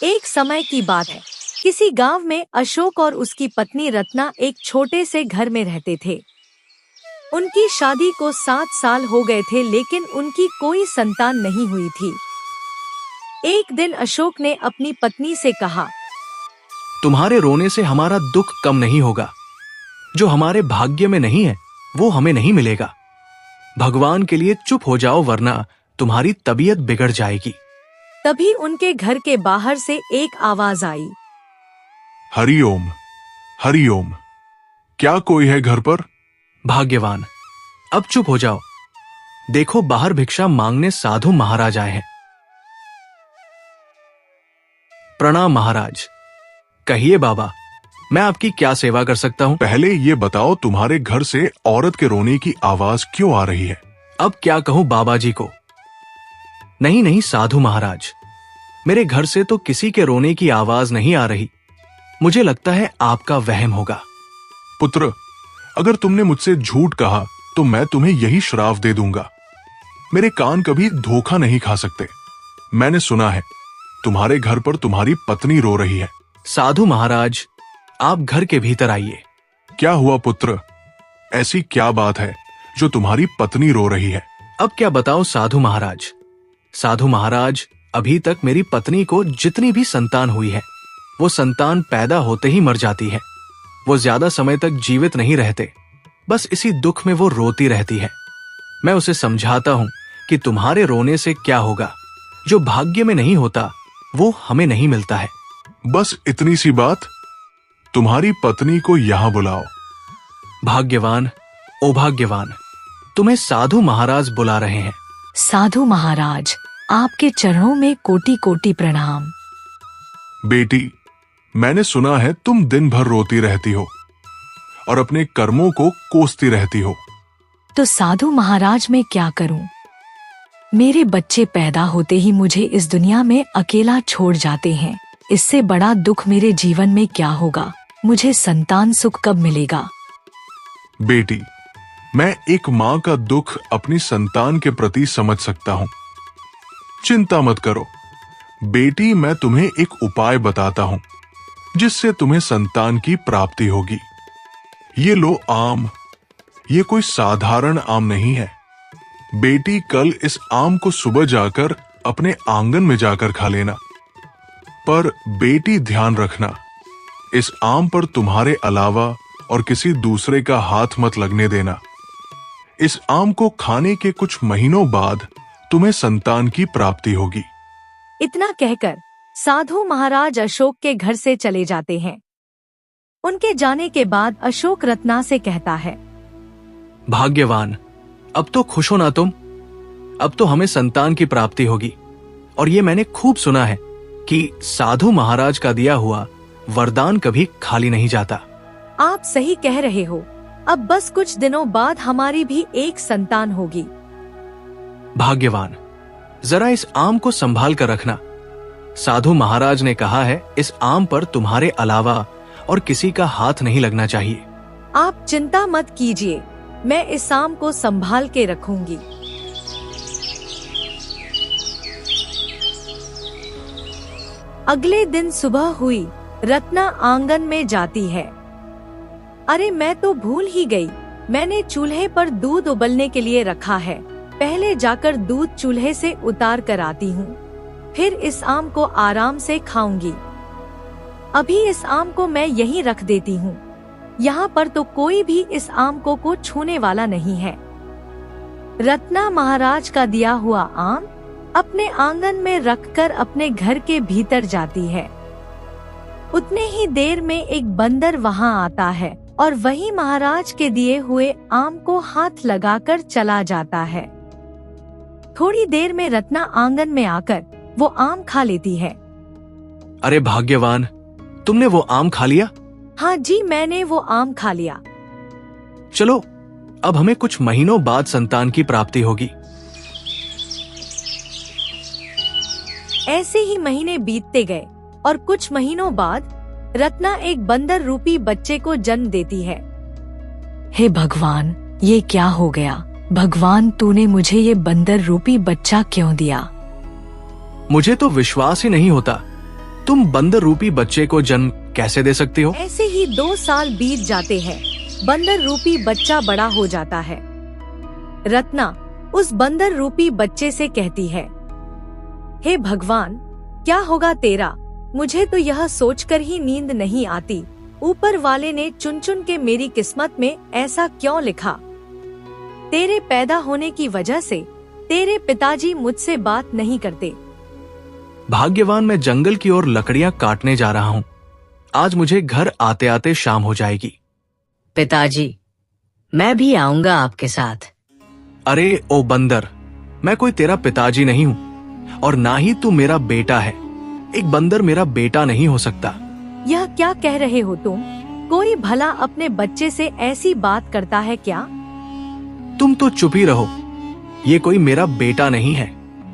एक समय की बात है। किसी गांव में अशोक और उसकी पत्नी रत्ना एक छोटे से घर में रहते थे। उनकी शादी को 7 साल हो गए थे, लेकिन उनकी कोई संतान नहीं हुई थी। एक दिन अशोक ने अपनी पत्नी से कहा, तुम्हारे रोने से हमारा दुख कम नहीं होगा। जो हमारे भाग्य में नहीं है वो हमें नहीं मिलेगा। भगवान के लिए चुप हो जाओ, वरना तुम्हारी तबीयत बिगड़ जाएगी। तभी उनके घर के बाहर से एक आवाज आई, हरिओम, हरिओम। क्या कोई है घर पर? भाग्यवान, अब चुप हो जाओ। देखो, बाहर भिक्षा मांगने साधु महाराज आए हैं। प्रणाम महाराज। कहिए बाबा, मैं आपकी क्या सेवा कर सकता हूं? पहले ये बताओ, तुम्हारे घर से औरत के रोने की आवाज क्यों आ रही है? अब क्या कहूं बाबा जी को। नहीं नहीं साधु महाराज, मेरे घर से तो किसी के रोने की आवाज नहीं आ रही। मुझे लगता है आपका वहम होगा। पुत्र, अगर तुमने मुझसे झूठ कहा तो मैं तुम्हें यही श्राप दे दूंगा। मेरे कान कभी धोखा नहीं खा सकते। मैंने सुना है तुम्हारे घर पर तुम्हारी पत्नी रो रही है। साधु महाराज, आप घर के भीतर आइए। क्या हुआ पुत्र? ऐसी क्या बात है जो तुम्हारी पत्नी रो रही है? अब क्या बताऊं साधु महाराज। साधु महाराज, अभी तक मेरी पत्नी को जितनी भी संतान हुई है, वो संतान पैदा होते ही मर जाती है। वो ज्यादा समय तक जीवित नहीं रहते। बस इसी दुख में वो रोती रहती है। मैं उसे समझाता हूं कि तुम्हारे रोने से क्या होगा। जो भाग्य में नहीं होता वो हमें नहीं मिलता है। बस इतनी सी बात? तुम्हारी पत्नी को यहां बुलाओ। भाग्यवान, ओ भाग्यवान, तुम्हें साधु महाराज बुला रहे हैं। साधु महाराज, आपके चरणों में कोटि कोटि प्रणाम। बेटी, मैंने सुना है तुम दिन भर रोती रहती हो और अपने कर्मों को कोसती रहती हो। तो साधु महाराज, मैं क्या करूं? मेरे बच्चे पैदा होते ही मुझे इस दुनिया में अकेला छोड़ जाते हैं। इससे बड़ा दुख मेरे जीवन में क्या होगा? मुझे संतान सुख कब मिलेगा? बेटी, मैं एक माँ का दुख अपनी संतान के प्रति समझ सकता हूँ। चिंता मत करो बेटी, मैं तुम्हें एक उपाय बताता हूँ जिससे तुम्हें संतान की प्राप्ति होगी। ये लो आम। ये कोई साधारण आम नहीं है। बेटी, कल इस आम को सुबह जाकर अपने आंगन में जाकर खा लेना। पर बेटी, ध्यान रखना, इस आम पर तुम्हारे अलावा और किसी दूसरे का हाथ मत लगने देना। इस आम को खाने के कुछ महीनों बाद तुम्हें संतान की प्राप्ति होगी। इतना कहकर साधु महाराज अशोक के घर से चले जाते हैं। उनके जाने के बाद अशोक रत्ना से कहता है, भाग्यवान, अब तो खुश हो ना तुम। अब तो हमें संतान की प्राप्ति होगी। और ये मैंने खूब सुना है कि साधु महाराज का दिया हुआ वरदान कभी खाली नहीं जाता। आप सही कह रहे हो। अब बस कुछ दिनों बाद हमारी भी एक संतान होगी। भाग्यवान, जरा इस आम को संभाल कर रखना। साधु महाराज ने कहा है इस आम पर तुम्हारे अलावा और किसी का हाथ नहीं लगना चाहिए। आप चिंता मत कीजिए, मैं इस आम को संभाल के रखूंगी। अगले दिन सुबह हुई। रत्ना आंगन में जाती है। अरे, मैं तो भूल ही गई। मैंने चूल्हे पर दूध उबलने के लिए रखा है। पहले जाकर दूध चूल्हे से उतार कर आती हूँ, फिर इस आम को आराम से खाऊंगी। अभी इस आम को मैं यहीं रख देती हूँ। यहाँ पर तो कोई भी इस आम को छूने वाला नहीं है। रत्ना महाराज का दिया हुआ आम अपने आंगन में रखकर अपने घर के भीतर जाती है। उतने ही देर में एक बंदर वहाँ आता है और वही महाराज के दिए हुए आम को हाथ लगाकर चला जाता है। थोड़ी देर में रत्ना आंगन में आकर वो आम खा लेती है। अरे भाग्यवान, तुमने वो आम खा लिया? हाँ जी, मैंने वो आम खा लिया। चलो, अब हमें कुछ महीनों बाद संतान की प्राप्ति होगी। ऐसे ही महीने बीतते गए और कुछ महीनों बाद रत्ना एक बंदर रूपी बच्चे को जन्म देती है। हे भगवान, ये क्या हो गया? भगवान, तूने मुझे ये बंदर रूपी बच्चा क्यों दिया? मुझे तो विश्वास ही नहीं होता तुम बंदर रूपी बच्चे को जन्म कैसे दे सकती हो? ऐसे ही 2 साल बीत जाते हैं। बंदर रूपी बच्चा बड़ा हो जाता है। रत्ना उस बंदर रूपी बच्चे से कहती है, हे भगवान, क्या होगा तेरा? मुझे तो यह सोचकर ही नींद नहीं आती। ऊपर वाले ने चुन चुन के मेरी किस्मत में ऐसा क्यों लिखा? तेरे पैदा होने की वजह से तेरे पिताजी मुझसे बात नहीं करते। भाग्यवान मैं जंगल की ओर लकड़ियां काटने जा रहा हूँ। आज मुझे घर आते आते शाम हो जाएगी। पिताजी, मैं भी आऊंगा आपके साथ। अरे ओ बंदर, मैं कोई तेरा पिताजी नहीं हूँ और ना ही तू मेरा बेटा है। एक बंदर मेरा बेटा नहीं हो सकता। यह क्या कह रहे हो तुम? कोई भला अपने बच्चे से ऐसी बात करता है क्या? तुम तो चुप ही रहो। ये कोई मेरा बेटा नहीं है।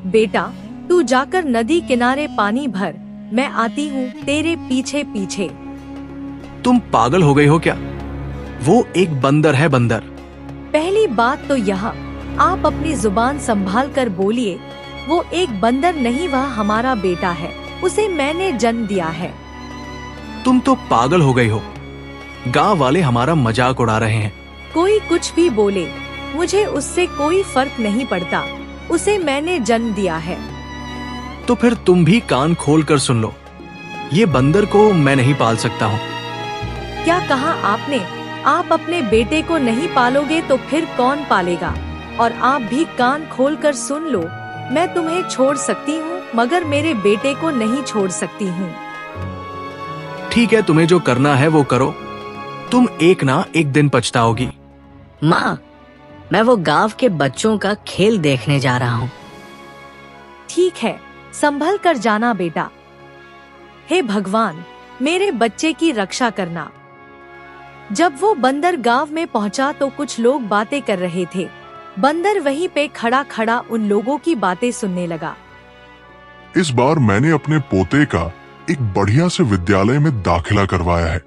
बेटा, तू जाकर नदी किनारे पानी भर, मैं आती हूँ तेरे पीछे पीछे। तुम पागल हो गई हो क्या? वो एक बंदर है, बंदर। पहली बात तो यह, आप अपनी जुबान संभाल कर बोलिए। वो एक बंदर नहीं, वह हमारा बेटा है। उसे मैंने जन्म दिया है। तुम तो पागल हो गई हो। गांव वाले हमारा मजाक उड़ा रहे हैं। कोई कुछ भी बोले, मुझे उससे कोई फर्क नहीं पड़ता। उसे मैंने जन्म दिया है। तो फिर तुम भी कान खोल कर सुन लो। ये बंदर को मैं नहीं पाल सकता हूँ। क्या कहा आपने? आप अपने बेटे को नहीं पालोगे तो फिर कौन पालेगा? और आप भी कान खोल कर सुन लो, मैं तुम्हें छोड़ सकती हूँ मगर मेरे बेटे को नहीं छोड़ सकती हूँ। ठीक है, तुम्हें जो करना है वो करो। तुम एक ना एक दिन पछताओगी। माँ, मैं वो गांव के बच्चों का खेल देखने जा रहा हूँ। ठीक है, संभल कर जाना बेटा। हे भगवान, मेरे बच्चे की रक्षा करना। जब वो बंदर गांव में पहुंचा तो कुछ लोग बातें कर रहे थे। बंदर वहीं पे खड़ा खड़ा उन लोगों की बातें सुनने लगा। इस बार मैंने अपने पोते का एक बढ़िया से विद्यालय में दाखिला करवाया है।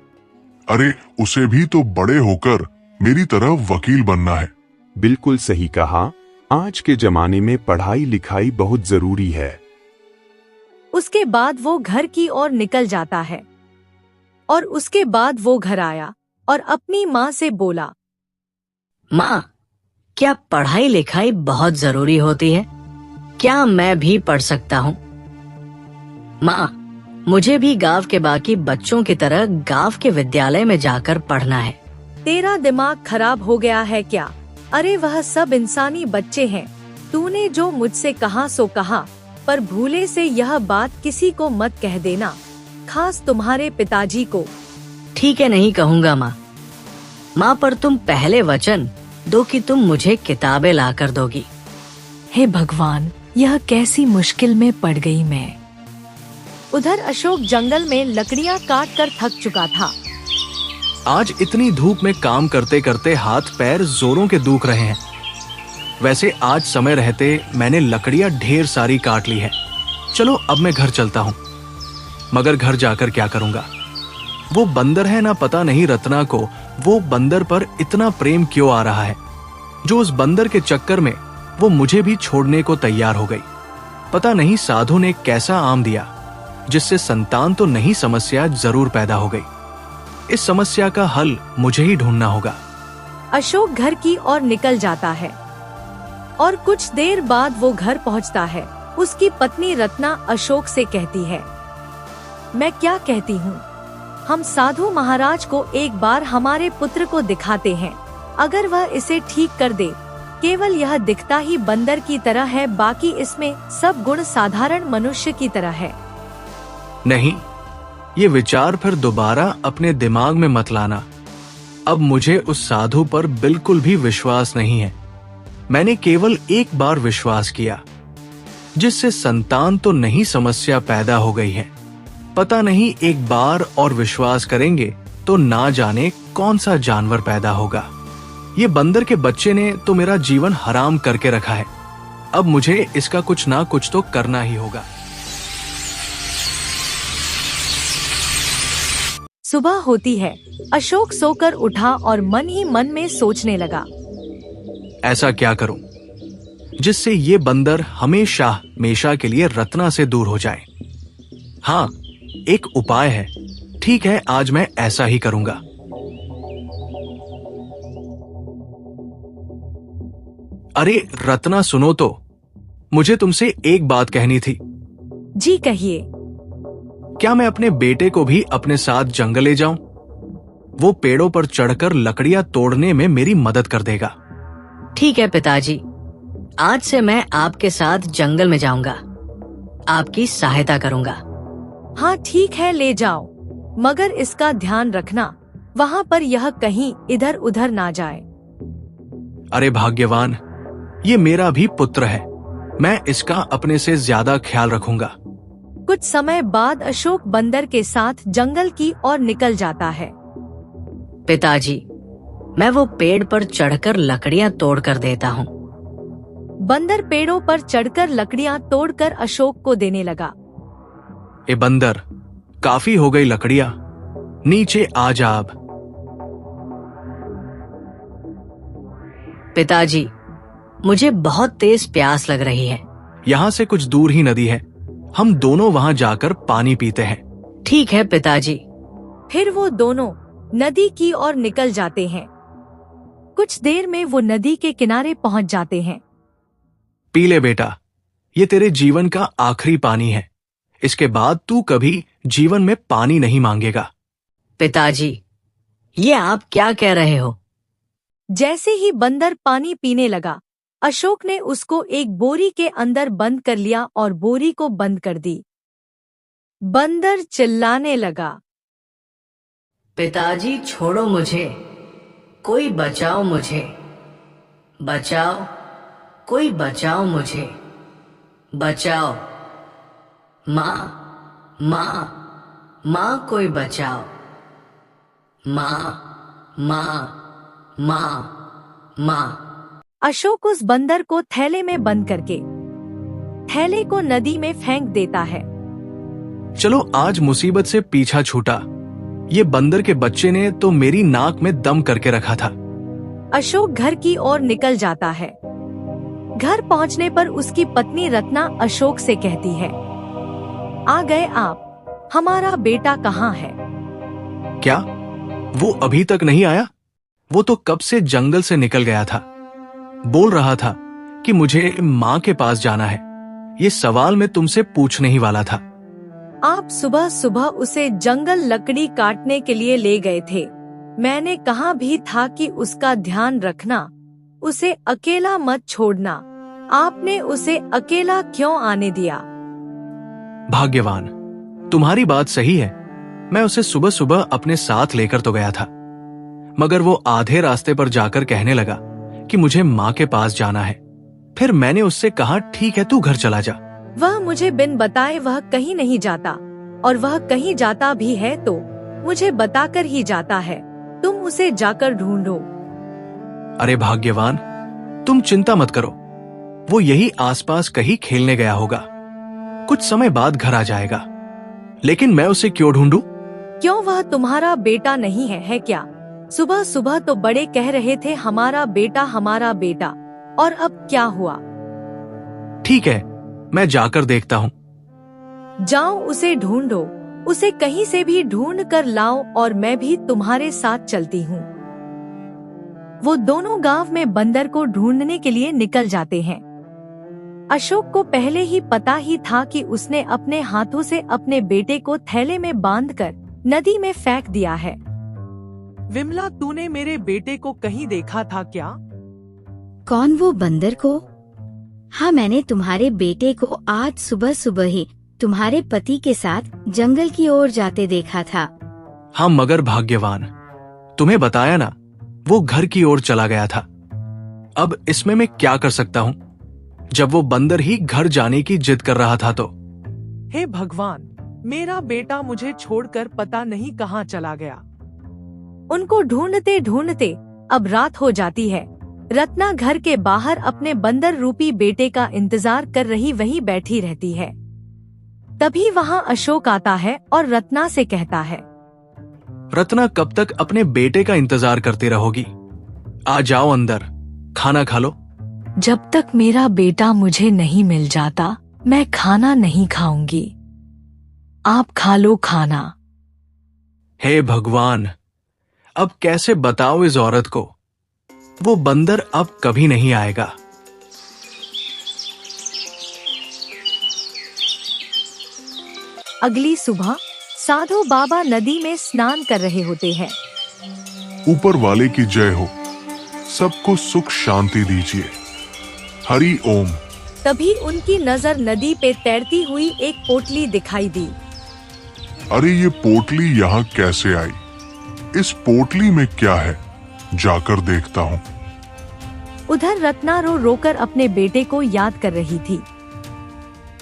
अरे उसे भी तो बड़े होकर मेरी तरह वकील बनना है। बिल्कुल सही कहा। आज के जमाने में पढ़ाई लिखाई बहुत जरूरी है। उसके बाद वो घर की ओर निकल जाता है। और उसके बाद वो घर आया और अपनी माँ से बोला, माँ, क्या पढ़ाई लिखाई बहुत जरूरी होती है? क्या मैं भी पढ़ सकता हूँ? माँ, मुझे भी गांव के बाकी बच्चों की तरह गांव के विद्यालय में जाकर पढ़ना है। तेरा दिमाग खराब हो गया है क्या? अरे वह सब इंसानी बच्चे हैं। तूने जो मुझसे कहा सो कहा, पर भूले से यह बात किसी को मत कह देना, खास तुम्हारे पिताजी को। ठीक है, नहीं कहूँगा माँ। माँ, पर तुम पहले वचन दो कि तुम मुझे किताबें ला कर दोगी। हे भगवान, यह कैसी मुश्किल में पड़ गई मैं। उधर अशोक जंगल में लकड़ियाँ काट कर थक चुका था। आज इतनी धूप में काम करते करते हाथ पैर जोरों के दुख रहे हैं। वैसे आज समय रहते मैंने लकड़ियां ढेर सारी काट ली है। चलो अब मैं घर चलता हूँ। मगर घर जाकर क्या करूंगा? वो बंदर है ना, पता नहीं रत्ना को वो बंदर पर इतना प्रेम क्यों आ रहा है, जो उस बंदर के चक्कर में वो मुझे भी छोड़ने को तैयार हो गई। पता नहीं साधु ने कैसा आम दिया जिससे संतान तो नहीं, समस्या जरूर पैदा हो गई। इस समस्या का हल मुझे ही ढूंढना होगा। अशोक घर की ओर निकल जाता है और कुछ देर बाद वो घर पहुंचता है। उसकी पत्नी रत्ना अशोक से कहती है, मैं क्या कहती हूँ, हम साधु महाराज को एक बार हमारे पुत्र को दिखाते हैं। अगर वह इसे ठीक कर दे, केवल यह दिखता ही बंदर की तरह है, बाकी इसमें सब गुण साधारण मनुष्य की तरह है। नहीं, ये विचार फिर दोबारा अपने दिमाग में मत लाना। अब मुझे उस साधु पर बिल्कुल भी विश्वास नहीं है। मैंने केवल एक बार विश्वास किया, जिससे संतान तो नहीं, समस्या पैदा हो गई है। पता नहीं एक बार और विश्वास करेंगे तो ना जाने कौन सा जानवर पैदा होगा। ये बंदर के बच्चे ने तो मेरा जीवन हराम करके रखा है। अब मुझे इसका कुछ ना कुछ तो करना ही होगा। सुबह होती है। अशोक सोकर उठा और मन ही मन में सोचने लगा, ऐसा क्या करूं जिससे ये बंदर हमेशा के लिए रत्ना से दूर हो जाए। हाँ, एक उपाय है। ठीक है, आज मैं ऐसा ही करूंगा। अरे रत्ना, सुनो तो, मुझे तुमसे एक बात कहनी थी। जी कहिए। क्या मैं अपने बेटे को भी अपने साथ जंगल ले जाऊं? वो पेड़ों पर चढ़कर लकड़ियां तोड़ने में मेरी मदद कर देगा। ठीक है पिताजी, आज से मैं आपके साथ जंगल में जाऊंगा, आपकी सहायता करूंगा। हाँ ठीक है, ले जाओ, मगर इसका ध्यान रखना वहाँ पर यह कहीं इधर उधर ना जाए। अरे भाग्यवान, ये मेरा भी पुत्र है, मैं इसका अपने से ज्यादा ख्याल रखूंगा। कुछ समय बाद अशोक बंदर के साथ जंगल की ओर निकल जाता है। पिताजी, मैं वो पेड़ पर चढ़कर लकड़ियां तोड़ कर देता हूँ। बंदर पेड़ों पर चढ़कर लकड़ियां तोड़कर अशोक को देने लगा। ए बंदर, काफी हो गई लकड़ियां, नीचे आ जा अब। पिताजी, मुझे बहुत तेज प्यास लग रही है। यहाँ से कुछ दूर ही नदी है, हम दोनों वहाँ जाकर पानी पीते हैं। ठीक है पिताजी। फिर वो दोनों नदी की ओर निकल जाते हैं। कुछ देर में वो नदी के किनारे पहुंच जाते हैं। पी ले बेटा, ये तेरे जीवन का आखिरी पानी है। इसके बाद तू कभी जीवन में पानी नहीं मांगेगा। पिताजी, ये आप क्या कह रहे हो? जैसे ही बंदर पानी पीने लगा, अशोक ने उसको एक बोरी के अंदर बंद कर लिया और बोरी को बंद कर दी। बंदर चिल्लाने लगा, पिताजी छोड़ो मुझे, कोई बचाओ मुझे, बचाओ, कोई बचाओ मुझे, बचाओ, माँ, माँ, माँ कोई बचाओ, माँ, माँ, माँ, माँ। अशोक उस बंदर को थैले में बंद करके थैले को नदी में फेंक देता है। चलो, आज मुसीबत से पीछा छूटा। ये बंदर के बच्चे ने तो मेरी नाक में दम करके रखा था। अशोक घर की ओर निकल जाता है। घर पहुंचने पर उसकी पत्नी रत्ना अशोक से कहती है, आ गए आप, हमारा बेटा कहाँ है? क्या वो अभी तक नहीं आया? वो तो कब से जंगल से निकल गया था। बोल रहा था कि मुझे माँ के पास जाना है। ये सवाल मैं तुमसे पूछने ही वाला था। आप सुबह सुबह उसे जंगल लकड़ी काटने के लिए ले गए थे। मैंने कहा भी था कि उसका ध्यान रखना, उसे अकेला मत छोड़ना। आपने उसे अकेला क्यों आने दिया? भाग्यवान, तुम्हारी बात सही है। मैं उसे सुबह सुबह अपने साथ लेकर तो गया था, मगर वो आधे रास्ते पर जाकर कहने लगा कि मुझे माँ के पास जाना है। फिर मैंने उससे कहा, ठीक है, तू घर चला जा। वह मुझे बिन बताए वह कहीं नहीं जाता, और वह कहीं जाता भी है तो मुझे बताकर ही जाता है। तुम उसे जाकर ढूंढो। अरे भाग्यवान, तुम चिंता मत करो, वो यही आसपास कहीं खेलने गया होगा। कुछ समय बाद घर आ जाएगा। लेकिन मैं उसे क्यों ढूंढूं? क्यों, वह तुम्हारा बेटा नहीं है क्या? सुबह सुबह तो बड़े कह रहे थे हमारा बेटा, हमारा बेटा, और अब क्या हुआ? ठीक है, मैं जाकर देखता हूँ। जाओ, उसे ढूंढो, उसे कहीं से भी ढूंढ कर लाओ और मैं भी तुम्हारे साथ चलती हूँ। वो दोनों गांव में बंदर को ढूंढने के लिए निकल जाते हैं। अशोक को पहले ही पता ही था कि उसने अपने हाथों से अपने बेटे को थैले में बांधकर नदी में फेंक दिया है। विमला, तूने मेरे बेटे को कहीं देखा था क्या? कौन, वो बंदर को? हाँ, मैंने तुम्हारे बेटे को आज सुबह सुबह ही तुम्हारे पति के साथ जंगल की ओर जाते देखा था। हाँ, मगर भाग्यवान, तुम्हें बताया ना, वो घर की ओर चला गया था। अब इसमें मैं क्या कर सकता हूँ, जब वो बंदर ही घर जाने की जिद कर रहा था तो। हे भगवान, मेरा बेटा मुझे छोड़कर पता नहीं कहाँ चला गया। उनको ढूंढते ढूंढते अब रात हो जाती है। रत्ना घर के बाहर अपने बंदर रूपी बेटे का इंतजार कर रही वहीं बैठी रहती है। तभी वहाँ अशोक आता है और रत्ना से कहता है, रत्ना, कब तक अपने बेटे का इंतजार करती रहोगी? आ जाओ अंदर, खाना खा लो। जब तक मेरा बेटा मुझे नहीं मिल जाता, मैं खाना नहीं खाऊंगी। आप खा लो खाना। हे भगवान, अब कैसे बताओ इस औरत को? वो बंदर अब कभी नहीं आएगा। अगली सुबह साधु बाबा नदी में स्नान कर रहे होते हैं। ऊपर वाले की जय हो, सबको सुख शांति दीजिए, हरि ओम। तभी उनकी नजर नदी पे तैरती हुई एक पोटली दिखाई दी। अरे ये पोटली यहाँ कैसे आई? इस पोटली में क्या है? जाकर देखता हूँ। उधर रत्ना रो रोकर अपने बेटे को याद कर रही थी।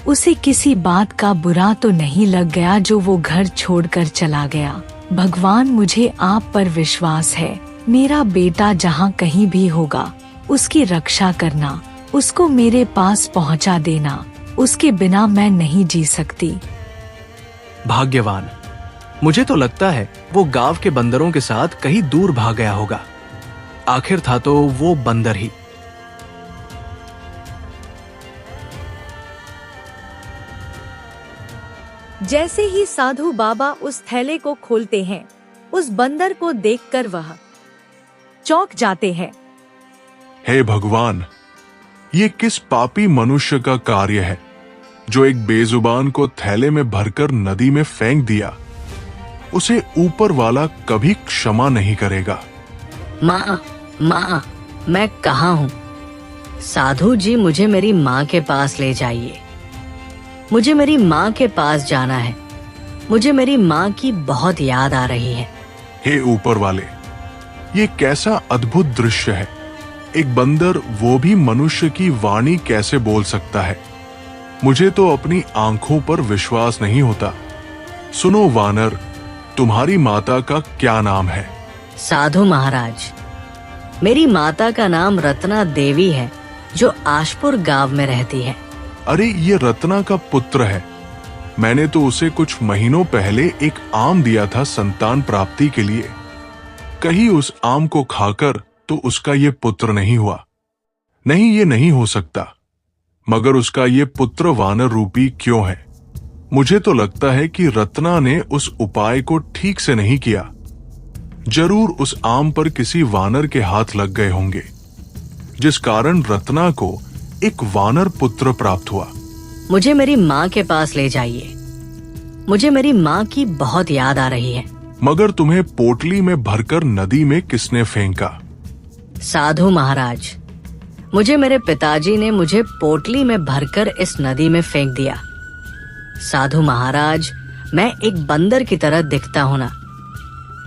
उसे किसी बात का बुरा तो नहीं लग गया जो वो घर छोड़कर चला गया। भगवान, मुझे आप पर विश्वास है। मेरा बेटा जहाँ कहीं भी होगा उसकी रक्षा करना, उसको मेरे पास पहुँचा देना। उसके बिना मैं नहीं जी सकती। भाग्यवान, मुझे तो लगता है वो गांव के बंदरों के साथ कहीं दूर भाग गया होगा। आखिर था तो वो बंदर ही। जैसे ही साधु बाबा उस थैले को खोलते हैं, उस बंदर को देखकर वह चौंक जाते हैं। हे भगवान, ये किस पापी मनुष्य का कार्य है जो एक बेजुबान को थैले में भरकर नदी में फेंक दिया? उसे ऊपर वाला कभी क्षमा नहीं करेगा। माँ, मैं कहाँ हूँ? साधु जी, मुझे मेरी माँ के पास ले जाइए। मुझे मेरी माँ के पास जाना है। मुझे मेरी माँ की बहुत याद आ रही है। हे ऊपर वाले, ये कैसा अद्भुत दृश्य है। एक बंदर, वो भी मनुष्य की वाणी कैसे बोल सकता है? मुझे तो अपनी आंखों पर विश्वास नहीं होता। सुनो वानर, तुम्हारी माता का क्या नाम है? साधु महाराज, मेरी माता का नाम रत्ना देवी है, जो आशपुर गांव में रहती है। अरे ये रत्ना का पुत्र है। मैंने तो उसे कुछ महीनों पहले एक आम दिया था संतान प्राप्ति के लिए। कहीं उस आम को खाकर तो उसका ये पुत्र नहीं हुआ। नहीं, ये नहीं हो सकता। मगर उसका ये पुत्र वानर रूपी क्यों है? मुझे तो लगता है कि रत्ना ने उस उपाय को ठीक से नहीं किया। जरूर उस आम पर किसी वानर के हाथ लग गए होंगे, जिस कारण रत्ना को एक वानर पुत्र प्राप्त हुआ। मुझे मेरी माँ के पास ले जाइए। मुझे मेरी माँ की बहुत याद आ रही है। मगर तुम्हें पोटली में भरकर नदी में किसने फेंका? साधु महाराज, मुझे मेरे पिताजी ने मुझे पोटली में भरकर इस नदी में फेंक दिया। साधु महाराज, मैं एक बंदर की तरह दिखता हूं ना,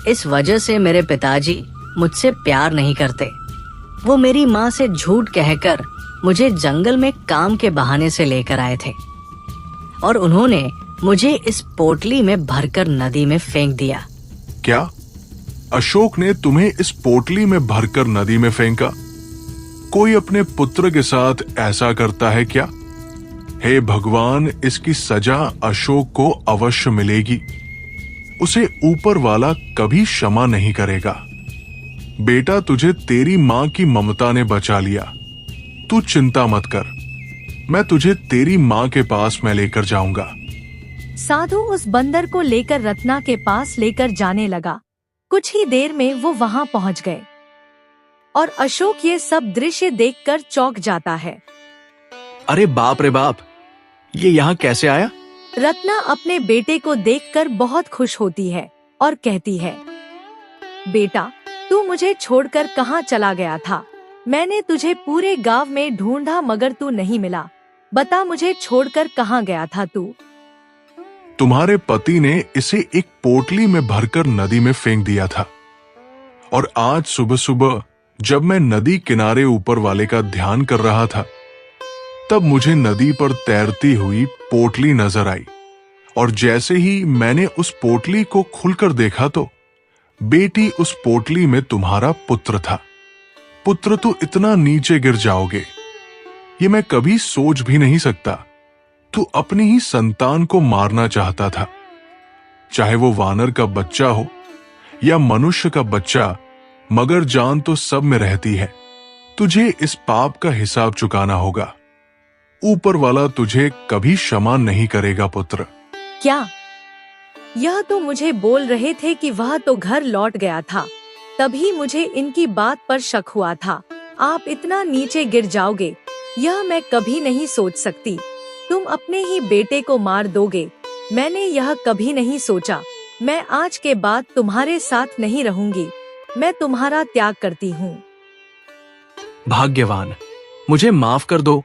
इस वजह से मेरे पिताजी मुझसे प्यार नहीं करते। वो मेरी माँ से झूठ कहकर मुझे जंगल में काम के बहाने से लेकर आए थे और उन्होंने मुझे इस पोटली में भरकर नदी में फेंक दिया। क्या अशोक ने तुम्हें इस पोटली में भरकर नदी में फेंका? कोई अपने पुत्र के साथ ऐसा करता है क्या? हे भगवान, इसकी सजा अशोक को अवश्य मिलेगी। उसे ऊपर वाला कभी क्षमा नहीं करेगा। बेटा, तुझे तेरी माँ की ममता ने बचा लिया। तू चिंता मत कर, मैं तुझे तेरी माँ के पास में लेकर जाऊंगा। साधु उस बंदर को लेकर रत्ना के पास लेकर जाने लगा। कुछ ही देर में वो वहां पहुंच गए और अशोक ये सब दृश्य देखकर चौंक जाता है। अरे बाप रे बाप, ये यहाँ कैसे आया? रत्ना अपने बेटे को देखकर बहुत खुश होती है और कहती है, बेटा, तू मुझे छोड़कर कहाँ चला गया था? मैंने तुझे पूरे गांव में ढूंढा मगर तू नहीं मिला। बता, मुझे छोड़कर कहाँ गया था तू? तुम्हारे पति ने इसे एक पोटली में भरकर नदी में फेंक दिया था और आज सुबह सुबह जब मैं नदी किनारे ऊपर वाले का ध्यान कर रहा था, तब मुझे नदी पर तैरती हुई पोटली नजर आई और जैसे ही मैंने उस पोटली को खुलकर देखा तो बेटी, उस पोटली में तुम्हारा पुत्र था। पुत्र, तो इतना नीचे गिर जाओगे ये मैं कभी सोच भी नहीं सकता। तू अपनी ही संतान को मारना चाहता था, चाहे वो वानर का बच्चा हो या मनुष्य का बच्चा, मगर जान तो सब में रहती है। तुझे इस पाप का हिसाब चुकाना होगा। ऊपर वाला तुझे कभी क्षमा नहीं करेगा पुत्र। क्या यह तो मुझे बोल रहे थे कि वह तो घर लौट गया था, तभी मुझे इनकी बात पर शक हुआ था। आप इतना नीचे गिर जाओगे, यह मैं कभी नहीं सोच सकती। तुम अपने ही बेटे को मार दोगे, मैंने यह कभी नहीं सोचा। मैं आज के बाद तुम्हारे साथ नहीं रहूंगी, मैं तुम्हारा त्याग करती हूँ। भाग्यवान, मुझे माफ कर दो,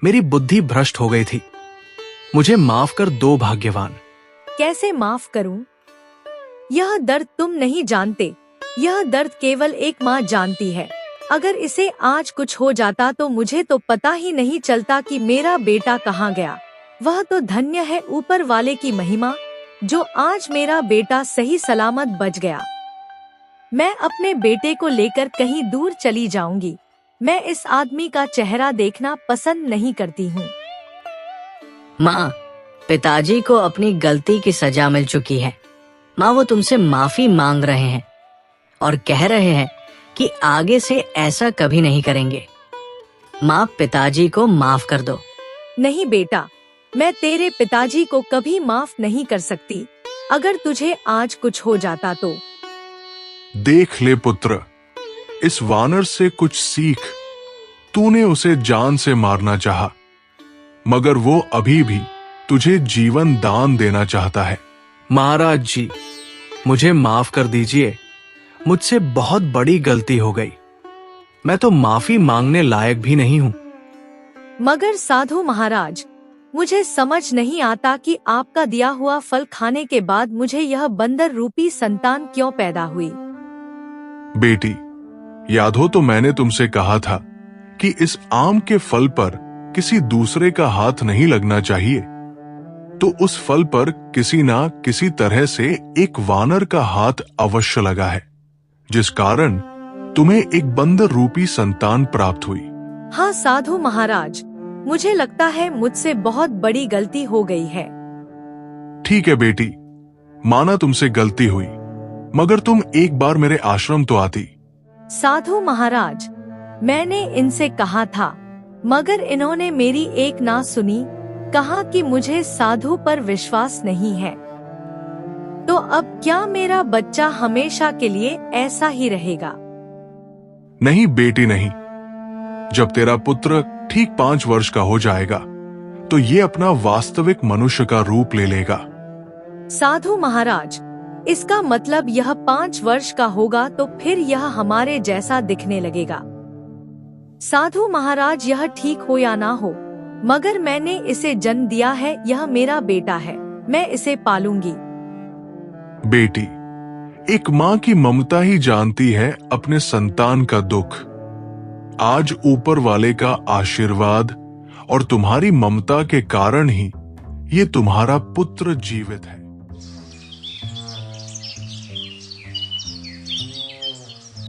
मेरी बुद्धि भ्रष्ट हो गई थी। मुझे माफ कर दो भाग्यवान। कैसे माफ करूं? यह दर्द तुम नहीं जानते, यह दर्द केवल एक माँ जानती है। अगर इसे आज कुछ हो जाता तो मुझे तो पता ही नहीं चलता कि मेरा बेटा कहाँ गया। वह तो धन्य है ऊपर वाले की महिमा, जो आज मेरा बेटा सही सलामत बच गया। मैं अपने बेटे को लेकर कहीं दूर चली जाऊंगी। मैं इस आदमी का चेहरा देखना पसंद नहीं करती हूँ। माँ, पिताजी को अपनी गलती की सजा मिल चुकी है। माँ, वो तुमसे माफी मांग रहे हैं और कह रहे हैं कि आगे से ऐसा कभी नहीं करेंगे। माँ, पिताजी को माफ कर दो। नहीं बेटा, मैं तेरे पिताजी को कभी माफ नहीं कर सकती। अगर तुझे आज कुछ हो जाता तो। देख ले पुत्र, इस वानर से कुछ सीख। तूने उसे जान से मारना चाहा, मगर वो अभी भी तुझे जीवन दान देना चाहता है। महाराज जी, मुझे माफ कर दीजिए, मुझसे बहुत बड़ी गलती हो गई। मैं तो माफी मांगने लायक भी नहीं हूँ। मगर साधु महाराज, मुझे समझ नहीं आता कि आपका दिया हुआ फल खाने के बाद मुझे यह बंदर रूपी संतान क्यों पैदा हुई। बेटी, याद हो तो मैंने तुमसे कहा था कि इस आम के फल पर किसी दूसरे का हाथ नहीं लगना चाहिए। तो उस फल पर किसी ना किसी तरह से एक वानर का हाथ अवश्य लगा है, जिस कारण तुम्हें एक बंदर रूपी संतान प्राप्त हुई। हाँ साधु महाराज, मुझे लगता है मुझसे बहुत बड़ी गलती हो गई है। ठीक है बेटी, माना तुमसे गलती हुई, मगर तुम एक बार मेरे आश्रम तो आती। साधु महाराज, मैंने इनसे कहा था, मगर इन्होंने मेरी एक ना सुनी। कहा कि मुझे साधु पर विश्वास नहीं है। तो अब क्या मेरा बच्चा हमेशा के लिए ऐसा ही रहेगा? नहीं बेटी नहीं, जब तेरा पुत्र ठीक 5 वर्ष का हो जाएगा तो ये अपना वास्तविक मनुष्य का रूप ले लेगा। साधु महाराज, इसका मतलब यह 5 वर्ष का होगा तो फिर यह हमारे जैसा दिखने लगेगा। साधु महाराज, यह ठीक हो या ना हो, मगर मैंने इसे जन्म दिया है, यह मेरा बेटा है, मैं इसे पालूंगी। बेटी, एक माँ की ममता ही जानती है अपने संतान का दुख। आज ऊपर वाले का आशीर्वाद और तुम्हारी ममता के कारण ही ये तुम्हारा पुत्र जीवित है।